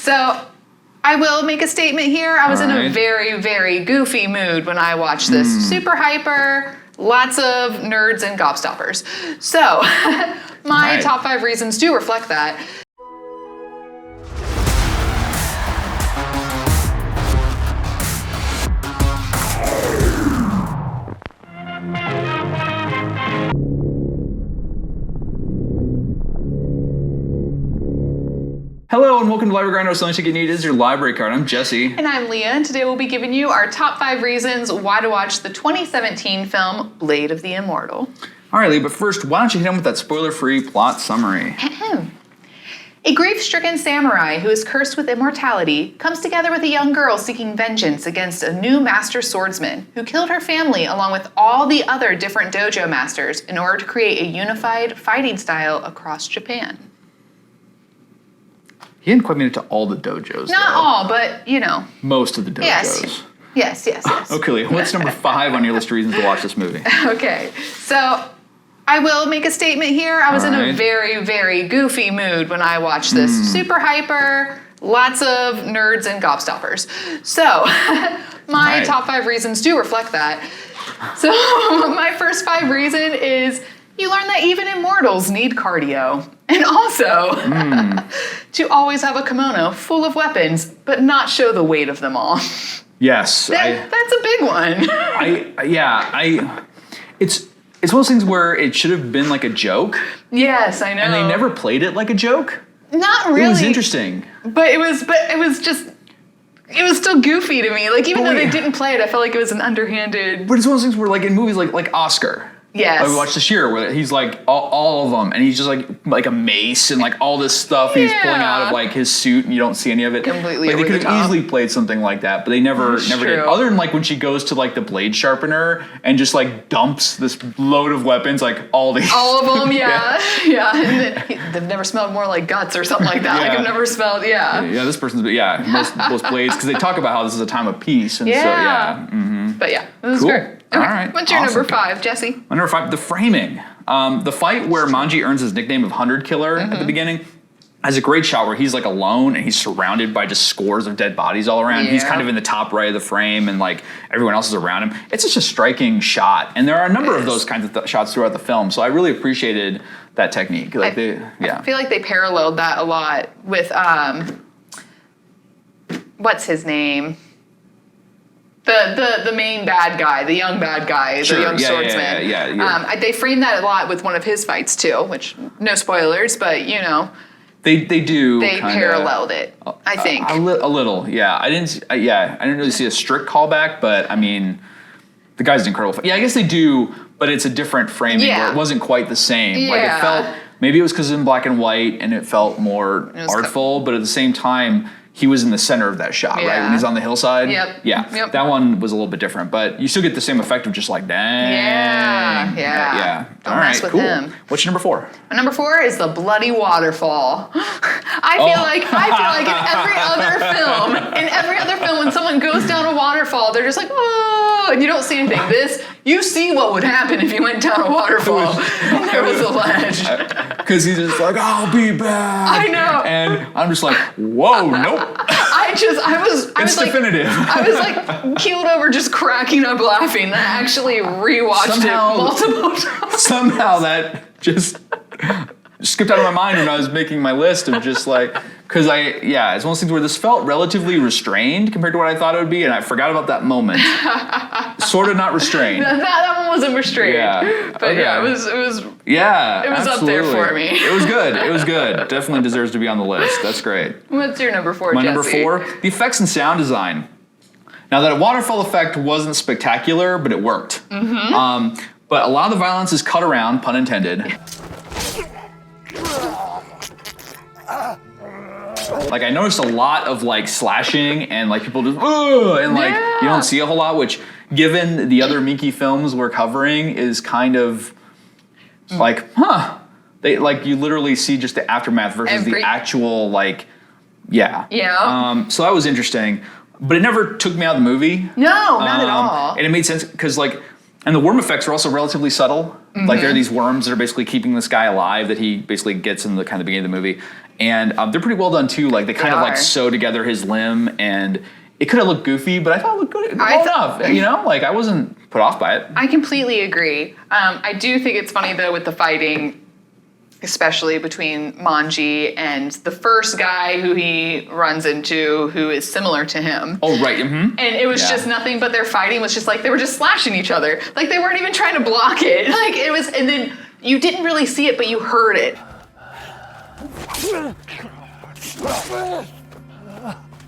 So I will make a statement here. I was in a very, very goofy mood when I watched this. Super hyper, lots of nerds and gobstoppers. So my top 5 reasons do reflect that. Hello and welcome to Library Grindhouse. The only thing you need is your library card. I'm Jesse. And I'm Leah, and today we'll be giving you our top 5 reasons why to watch the 2017 film Blade of the Immortal. All right, Leah, but first, why don't you hit him with that spoiler-free plot summary? A grief-stricken samurai who is cursed with immortality comes together with a young girl seeking vengeance against a new master swordsman who killed her family along with all the other different dojo masters in order to create a unified fighting style across Japan. He didn't quite mean it to all the dojos, Not all, but, you know. Most of the dojos. Yes. Okay, Leah, what's number 5 on your list of reasons to watch this movie? Okay, so I will make a statement here. I was in a very, very goofy mood when I watched this. Super hyper, lots of nerds and gobstoppers. So my top 5 reasons do reflect that. So my first 5 reason is you learn that even immortals need cardio. And also, to always have a kimono full of weapons, but not show the weight of them all. Yes. That's a big one. It's one of those things where it should have been like a joke. Yes, I know. And they never played it like a joke. Not really. It was interesting. But it was still goofy to me. Like, even though they didn't play it, I felt like it was an underhanded. But it's one of those things where, like, in movies like Oscar. Yes. Like we watched this year where he's like all of them, and he's just like a mace and like all this stuff he's pulling out of like his suit, and you don't see any of it. Completely. Like they could have easily played something like that, but they never did. Other than like when she goes to like the blade sharpener and just like dumps this load of weapons, like all of them, yeah. And then they've never smelled more like guts or something like that. Like I've never smelled. This person's most blades, because they talk about how this is a time of peace, and But yeah, it was great. Okay. All right. What's your number 5, Jesse? My number 5, the framing. The fight where Monji earns his nickname of 100 Killer at the beginning has a great shot where he's like alone and he's surrounded by just scores of dead bodies all around. He's kind of in the top right of the frame and like everyone else is around him. It's just a striking shot. And there are a number of those kinds of shots throughout the film. So I really appreciated that technique. Like I feel like they paralleled that a lot with, what's his name? The main bad guy, the young bad guy, the young swordsman. They framed that a lot with one of his fights too, which no spoilers, but you know. They do. They paralleled it, I think. A little, yeah. I didn't really see a strict callback, but I mean, the guy's incredible. Yeah, I guess they do, but it's a different framing where it wasn't quite the same. Yeah. Like it felt, maybe it was because it was in black and white and it felt more artful, but at the same time, he was in the center of that shot, right? When he's on the hillside. Yep. That one was a little bit different, but you still get the same effect of just like, dang. Yeah. All right, cool. What's your number 4? My number 4 is the Bloody Waterfall. I feel like in every other film, when someone goes down a waterfall, they're just like, oh, and you don't see anything. You see what would happen if you went down a waterfall and there was a ledge. Because he's just like, I'll be back. I know. And I'm just like, whoa, nope. It's definitive. I was like keeled over just cracking up laughing. I actually rewatched it multiple times. Somehow that just skipped out of my mind when I was making my list of just like, because it's one of those things where this felt relatively restrained compared to what I thought it would be, and I forgot about that moment. Sort of not restrained. That one wasn't restrained. Yeah. But it was up there for me. It was good. Definitely deserves to be on the list. That's great. What's your number 4, My Jesse? number 4, the effects and sound design. Now, that waterfall effect wasn't spectacular, but it worked. But a lot of the violence is cut around, pun intended. Like I noticed a lot of like slashing and like people just and like you don't see a whole lot, which given the other Miike films we're covering is kind of like they like you literally see just the aftermath versus the actual like so that was interesting, but it never took me out of the movie. No, not at all. And it made sense because like and the worm effects are also relatively subtle. Like there are these worms that are basically keeping this guy alive that he basically gets in the kind of beginning of the movie. And they're pretty well done too. Like they kind of like sew together his limb, and it could have looked goofy, but I thought it looked good enough. You know, like I wasn't put off by it. I completely agree. I do think it's funny though with the fighting, especially between Monji and the first guy who he runs into who is similar to him. Oh, right. Mm-hmm. And it was just nothing but their fighting was just like they were just slashing each other. Like they weren't even trying to block it. Like it was, and then you didn't really see it, but you heard it.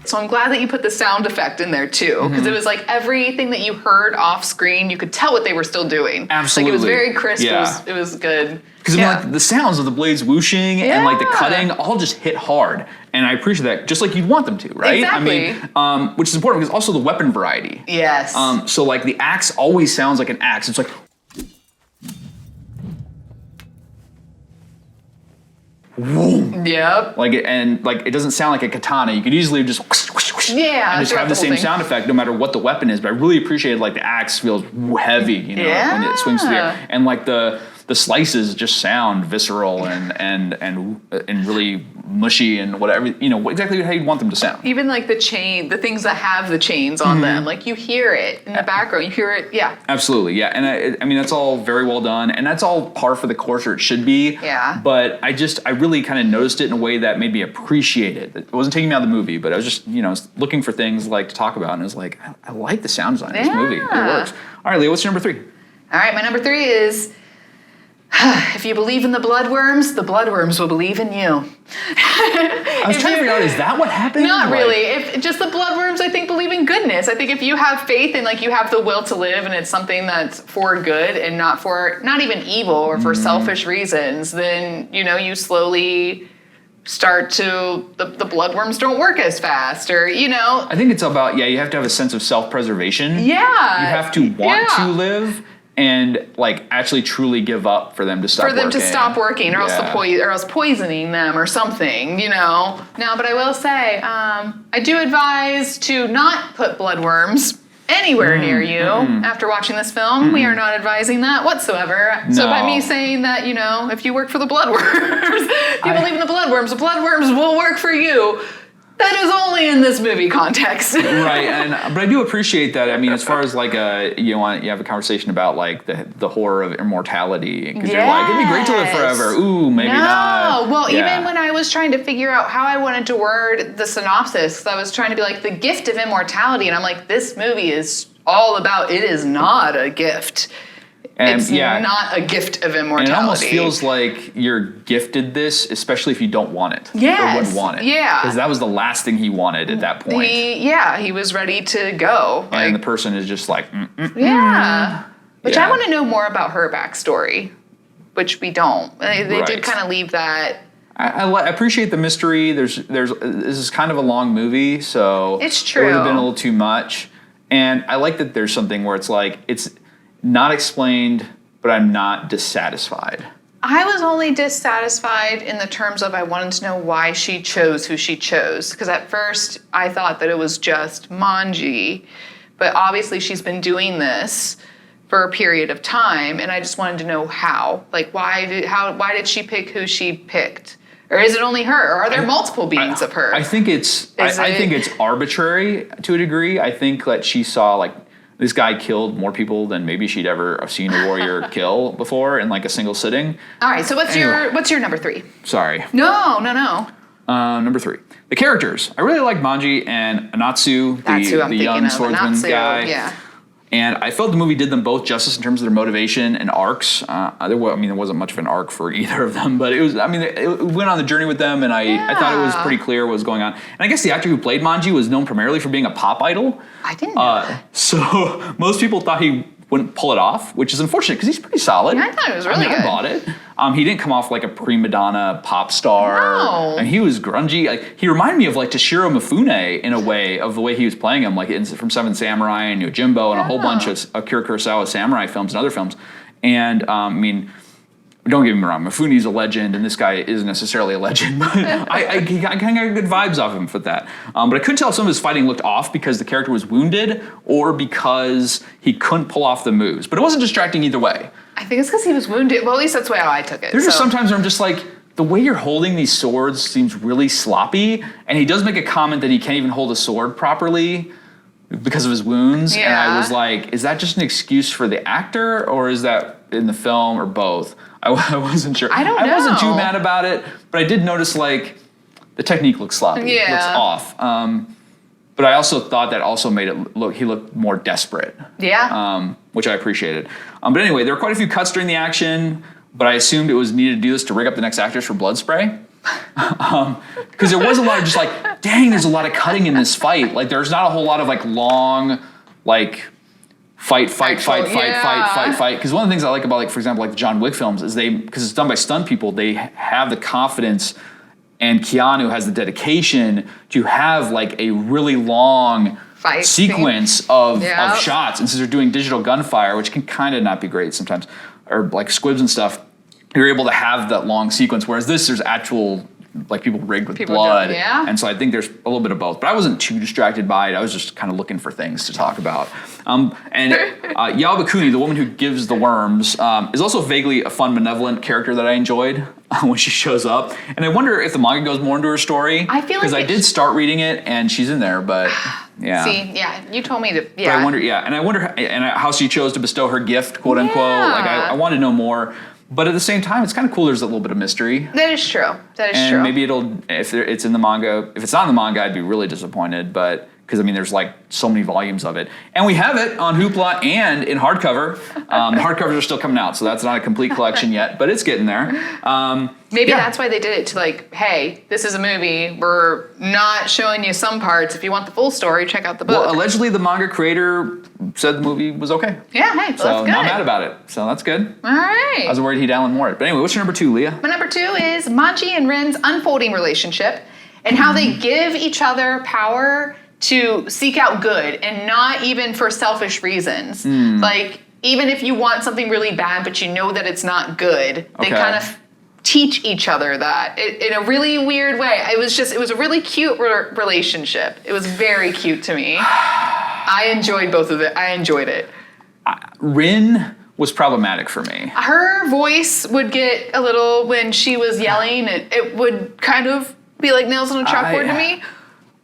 So I'm glad that you put the sound effect in there too, because it was like everything that you heard off screen, you could tell what they were still doing. Absolutely. Like it was very crisp. Yeah. It was good. Because like the sounds of the blades whooshing and like the cutting all just hit hard, and I appreciate that, just like you'd want them to, right? Exactly. I mean, which is important because also the weapon variety. Yes. So like the axe always sounds like an axe. It's like. Whoom. Yep. Like it doesn't sound like a katana. You could easily just whoosh, whoosh, whoosh, and just have the same sound effect no matter what the weapon is. But I really appreciated like the axe feels heavy, you know, when it swings through the air, and like the slices just sound visceral and really mushy and whatever, you know, exactly how you'd want them to sound. Even like the things that have the chains on them, like you hear it in the background. You hear it, Absolutely, yeah. And I mean, that's all very well done, and that's all par for the course, or it should be. Yeah. But I really kind of noticed it in a way that made me appreciate it. It wasn't taking me out of the movie, but I was just, you know, looking for things like to talk about, and I was like, I like the sound design of this movie. It works. All right, Leah, what's your number 3? All right, my number 3 is, if you believe in the Bloodworms will believe in you. I was trying to figure out, is that what happened? Not really. If just the Bloodworms, I think, believe in goodness. I think if you have faith and like you have the will to live, and it's something that's for good and not even evil or for selfish reasons, then you know you slowly start to the bloodworms don't work as fast, or you know. I think it's about you have to have a sense of self-preservation. Yeah. You have to want to live. And like actually truly give up for them to stop working. Or else poisoning them or something, you know. No, but I will say, I do advise to not put bloodworms anywhere near you after watching this film. We are not advising that whatsoever. No. So by me saying that, you know, if you work for the bloodworms, if you believe in the bloodworms will work for you. That is only in this movie context. Right, but I do appreciate that. I mean, as far as like you have a conversation about like the horror of immortality, because you're like, it'd be great to live forever. Ooh, maybe not. Well, even when I was trying to figure out how I wanted to word the synopsis, I was trying to be like the gift of immortality, and I'm like, this movie is all about it is not a gift. And it's not a gift of immortality. And it almost feels like you're gifted this, especially if you don't want it. Yes. Or wouldn't want it. Yeah. Because that was the last thing he wanted at that point. He was ready to go. And the person is just like, Yeah. Which I want to know more about her backstory, which we don't. They did kind of leave that. I appreciate the mystery. This is kind of a long movie, so it's true. It would have been a little too much. And I like that there's something where it's like, it's not explained, but I'm not dissatisfied. I was only dissatisfied in the terms of I wanted to know why she chose who she chose. Because at first I thought that it was just Monji, but obviously she's been doing this for a period of time, and I just wanted to know how. Like why did she pick who she picked? Or is it only her? Or are there multiple beings of her? I think it's arbitrary to a degree. I think that she saw like this guy killed more people than maybe she'd ever seen a warrior kill before in like a single sitting. All right, so what's your number 3? Sorry. No. Number 3. The characters. I really like Monji and Anatsu, the young swordsman guy. Yeah. And I felt the movie did them both justice in terms of their motivation and arcs. There wasn't much of an arc for either of them, but it went on the journey with them, and I thought it was pretty clear what was going on. And I guess the actor who played Monji was known primarily for being a pop idol. I didn't know that. So most people thought he wouldn't pull it off, which is unfortunate because he's pretty solid. Yeah, I thought it was really good. I bought it. He didn't come off like a prima donna pop star. No. And he was grungy. Like, he reminded me of like Toshiro Mifune in a way, of the way he was playing him, like from Seven Samurai and Yojimbo and a whole bunch of Akira Kurosawa samurai films and other films. And don't get me wrong, Mifune's a legend, and this guy isn't necessarily a legend, but I kind of got good vibes off him for that. But I couldn't tell if some of his fighting looked off because the character was wounded or because he couldn't pull off the moves. But it wasn't distracting either way. I think it's because he was wounded. Well, at least that's the way how I took it. There's just sometimes where I'm just like, the way you're holding these swords seems really sloppy, and he does make a comment that he can't even hold a sword properly because of his wounds. Yeah. And I was like, is that just an excuse for the actor, or is that in the film, or both? I wasn't sure. I don't know. I wasn't too mad about it, but I did notice like the technique looks sloppy. Yeah. It looks off. But I also thought that also made it look, he looked more desperate. Yeah. Which I appreciated. But anyway, there were quite a few cuts during the action, but I assumed it was needed to do this to rig up the next actors for blood spray. Because there was a lot of just like, dang, there's a lot of cutting in this fight. Like there's not a whole lot of like long, like fight. Because one of the things I like about, like, for example, like the John Wick films is because it's done by stunt people, they have the confidence, and Keanu has the dedication to have like a really long fight sequence of shots. And since they're doing digital gunfire, which can kind of not be great sometimes, or like squibs and stuff, you're able to have that long sequence. Whereas there's actual like people rigged with blood. And so I think there's a little bit of both. But I wasn't too distracted by it. I was just kind of looking for things to talk about. And Yao Bakuni, the woman who gives the worms, is also vaguely a fun, benevolent character that I enjoyed when she shows up. And I wonder if the manga goes more into her story. I feel like because I did start reading it and she's in there, but yeah. See, yeah, you told me to. Yeah. But I wonder, how she chose to bestow her gift, quote unquote. Like I want to know more. But at the same time, it's kind of cool. There's a little bit of mystery. That is true. And maybe it's in the manga. If it's not in the manga, I'd be really disappointed. But because I mean, there's like so many volumes of it, and we have it on Hoopla and in hardcover. The hardcovers are still coming out, so that's not a complete collection yet, but it's getting there. Maybe that's why they did it, to like, hey, this is a movie. We're not showing you some parts. If you want the full story, check out the book. Well, allegedly the manga creator said the movie was okay. Yeah, hey, so that's good. Not mad about it. So that's good. All right. I was worried he'd Alan Moore it. But anyway, what's your number 2, Leah? My number 2 is Monji and Ren's unfolding relationship and how they give each other power to seek out good, and not even for selfish reasons. Like, even if you want something really bad, but you know that it's not good, they kind of teach each other that in a really weird way. It was a really cute relationship. It was very cute to me. I enjoyed both of it. I enjoyed it. Rin was problematic for me. Her voice would get a little, when she was yelling, it would kind of be like nails on a chalkboard to me.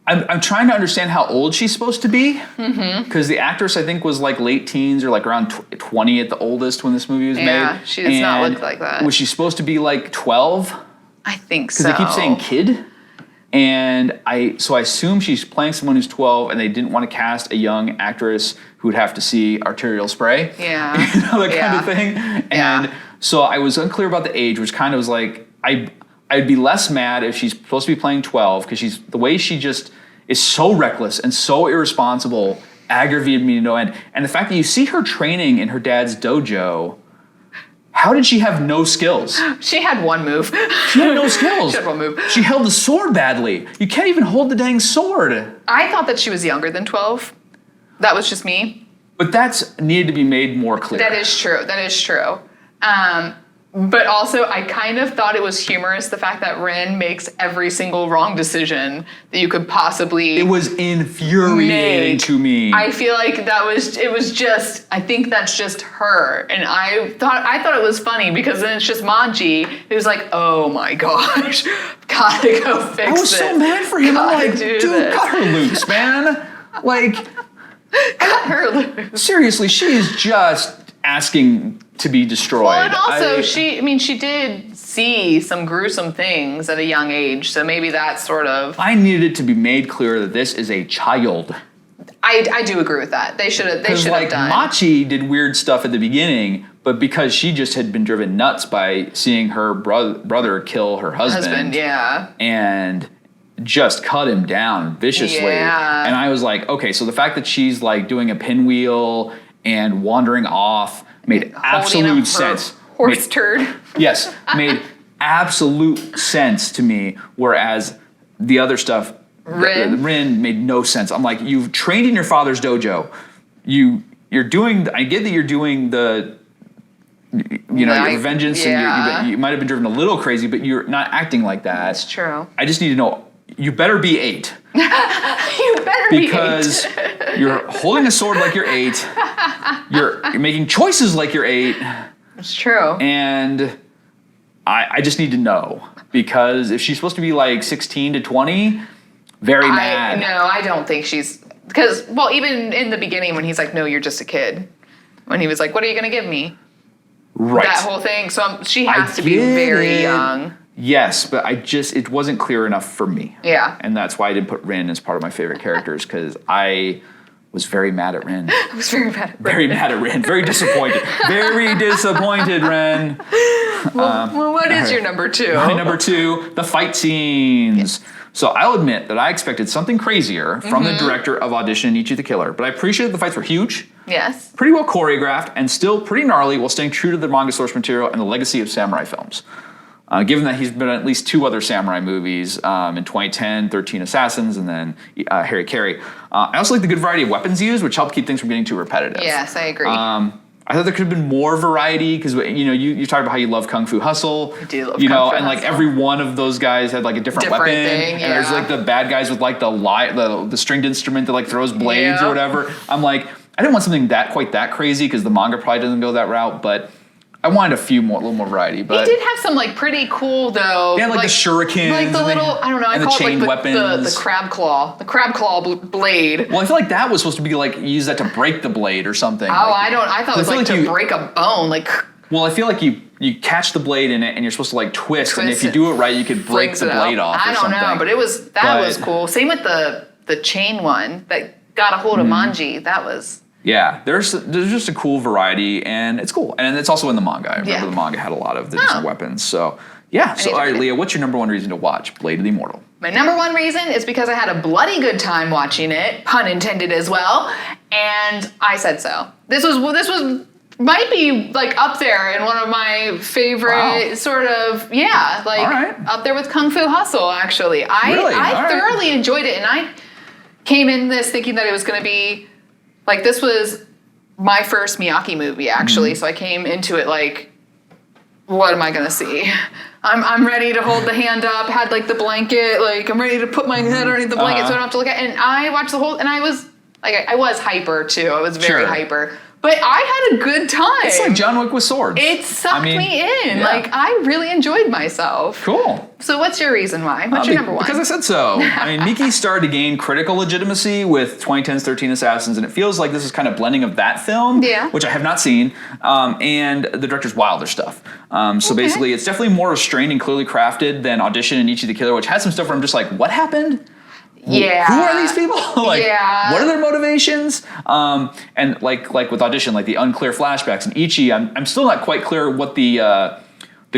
I'm trying to understand how old she's supposed to be, because the actress, I think, was like late teens or like around 20 at the oldest when this movie was made. Yeah, she does not look like that. Was she supposed to be like 12? I think so. Because they keep saying kid, and so I assume she's playing someone who's 12, and they didn't want to cast a young actress who would have to see arterial spray. Yeah. That kind of thing. And so I was unclear about the age, which kind of was like, I'd be less mad if she's supposed to be playing 12, because the way she just is so reckless and so irresponsible aggravated me to no end. And the fact that you see her training in her dad's dojo, how did she have no skills? She had one move. She had no skills. She had one move. She held the sword badly. You can't even hold the dang sword. I thought that she was younger than 12. That was just me. But that's needed to be made more clear. That is true. But also, I kind of thought it was humorous, the fact that Ren makes every single wrong decision that you could possibly It was infuriating to me. I feel like I think that's just her. And I thought it was funny, because then it's just Monji who's like, oh my gosh, gotta go fix it. I was so mad for him. I'm like, dude, cut her loose, man. Like, cut her loose. Seriously, she is just asking to be destroyed. Well, and also, she did see some gruesome things at a young age, so maybe that's sort of... I needed it to be made clear that this is a child. I do agree with that. They should have done... Machi did weird stuff at the beginning, but because she just had been driven nuts by seeing her brother kill her husband. And just cut him down viciously. Yeah. And I was like, okay, so the fact that she's like doing a pinwheel and wandering off made absolute sense. Horse turd. Yes, made absolute sense to me, whereas the other stuff, Rin made no sense. I'm like, you've trained in your father's dojo. I get that you're doing the your vengeance, and you might have been driven a little crazy, but you're not acting like that. That's true. I just need to know, you better be 8. You better be 8. Because you're holding a sword like you're 8. You're making choices like you're 8. It's true. And I just need to know. Because if she's supposed to be like 16 to 20, very mad. No, I don't think she's... Because, well, even in the beginning when he's like, no, you're just a kid. When he was like, what are you going to give me? Right. That whole thing. So she has to be very young. Yes, but it wasn't clear enough for me. Yeah. And that's why I didn't put Ren as part of my favorite characters, because I was very mad at Ren. I was very mad at Ren. Very mad at Ren. Very disappointed. Very disappointed, Ren. Well, what is your number 2? My number 2, the fight scenes. Yes. So I'll admit that I expected something crazier from the director of Audition and Ichi the Killer, but I appreciate the fights were huge. Yes. Pretty well choreographed, and still pretty gnarly while staying true to the manga source material and the legacy of samurai films. Given that he's been in at least 2 other samurai movies, in 2010, 13 Assassins, and then Harry Carey. I also like the good variety of weapons used, which helped keep things from getting too repetitive. Yes, I agree. I thought there could have been more variety, because you talked about how you love Kung Fu Hustle. I do love Kung Fu Hustle. And like every one of those guys had like a different weapon. Thing, yeah. And there's like the bad guys with like the stringed instrument that like throws blades or whatever. I'm like, I didn't want something quite that crazy, because the manga probably doesn't go that route, but I wanted a little more variety. But he did have some like pretty cool though. Yeah, like the shurikens, like the little I don't know. I call it like the crab claw, blade. Well, I feel like that was supposed to be like you use that to break the blade or something. Oh, like, I thought it was like to break a bone, like. Well, I feel like you catch the blade in it and you're supposed to like twist and if you do it right, you could break the blade off. I don't know, but that was cool. Same with the chain one that got a hold of Monji. That was. Yeah, there's just a cool variety, and it's cool. And it's also in the manga. I remember the manga had a lot of the different weapons. So, yeah. So, all right, Leah, what's your number 1 reason to watch Blade of the Immortal? My number 1 reason is because I had a bloody good time watching it, pun intended as well, and I said so. This might be like up there in one of my favorite sort of, up there with Kung Fu Hustle, actually. I thoroughly enjoyed it, and I came in this thinking that it was going to be... Like, this was my first Miyake movie, actually, so I came into it like, what am I going to see? I'm ready to hold the hand up, had, like, the blanket, like, I'm ready to put my head underneath the blanket so I don't have to look at it. And I watched the whole, and I was hyper, too. I was very hyper. But I had a good time. It's like John Wick with swords. It sucked me in. Yeah. Like, I really enjoyed myself. Cool. So what's your reason why? What's your number 1? Because I said so. I mean, Miike started to gain critical legitimacy with 2010's 13 Assassins, and it feels like this is kind of blending of that film, which I have not seen, and the director's Wilder stuff. So basically, it's definitely more restrained and clearly crafted than Audition and Ichi the Killer, which had some stuff where I'm just like, what happened? Yeah. Who are these people? What are their motivations? And like with Audition, like the unclear flashbacks. And Ichi, I'm still not quite clear what the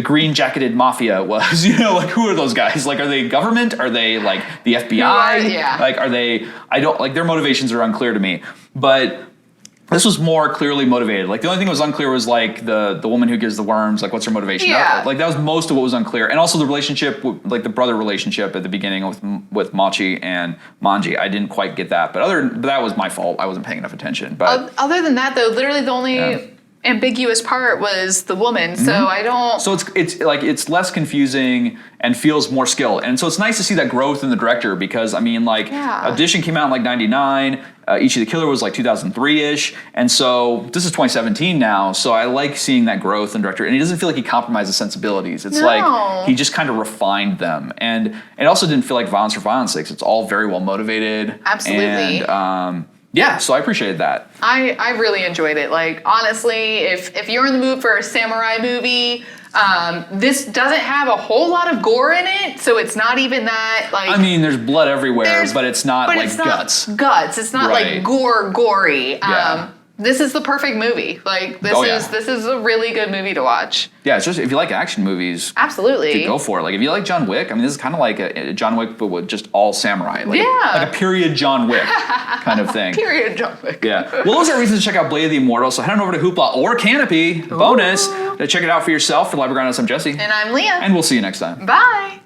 green jacketed mafia was. Like who are those guys? Like are they government? Are they like the FBI? Like are they? I don't like their motivations are unclear to me. But this was more clearly motivated. Like the only thing that was unclear was like the woman who gives the worms. Like what's her motivation? Yeah. Like that was most of what was unclear, and also the relationship, like the brother relationship at the beginning with Machi and Monji. I didn't quite get that, but that was my fault. I wasn't paying enough attention. But other than that, though, literally the only ambiguous part was the woman. So I don't. So it's less confusing and feels more skilled, and so it's nice to see that growth in the director because I mean like Audition came out in like '99. Ichi the Killer was like 2003-ish, and so this is 2017 now, so I like seeing that growth in director, and he doesn't feel like he compromised his sensibilities. It's like he just kind of refined them, and it also didn't feel like violence for violence sake. It's all very well motivated. Absolutely. And, so I appreciated that. I really enjoyed it. Like, honestly, if you're in the mood for a samurai movie, this doesn't have a whole lot of gore in it, so it's not even that, like... I mean, there's blood everywhere, but it's not, like, guts. Guts. It's not, like, gory. This is the perfect movie. Like, this is a really good movie to watch. Yeah, it's just, if you like action movies... Absolutely. Go for it. Like, if you like John Wick, I mean, this is kind of like a John Wick, but with just all samurai. Like, like a period John Wick kind of thing. Period John Wick. Yeah. Well, those are reasons to check out Blade of the Immortal, so head on over to Hoopla or Kanopy, bonus, to check it out for yourself. For Library Grindhouse, I'm Jesse. And I'm Leah. And we'll see you next time. Bye.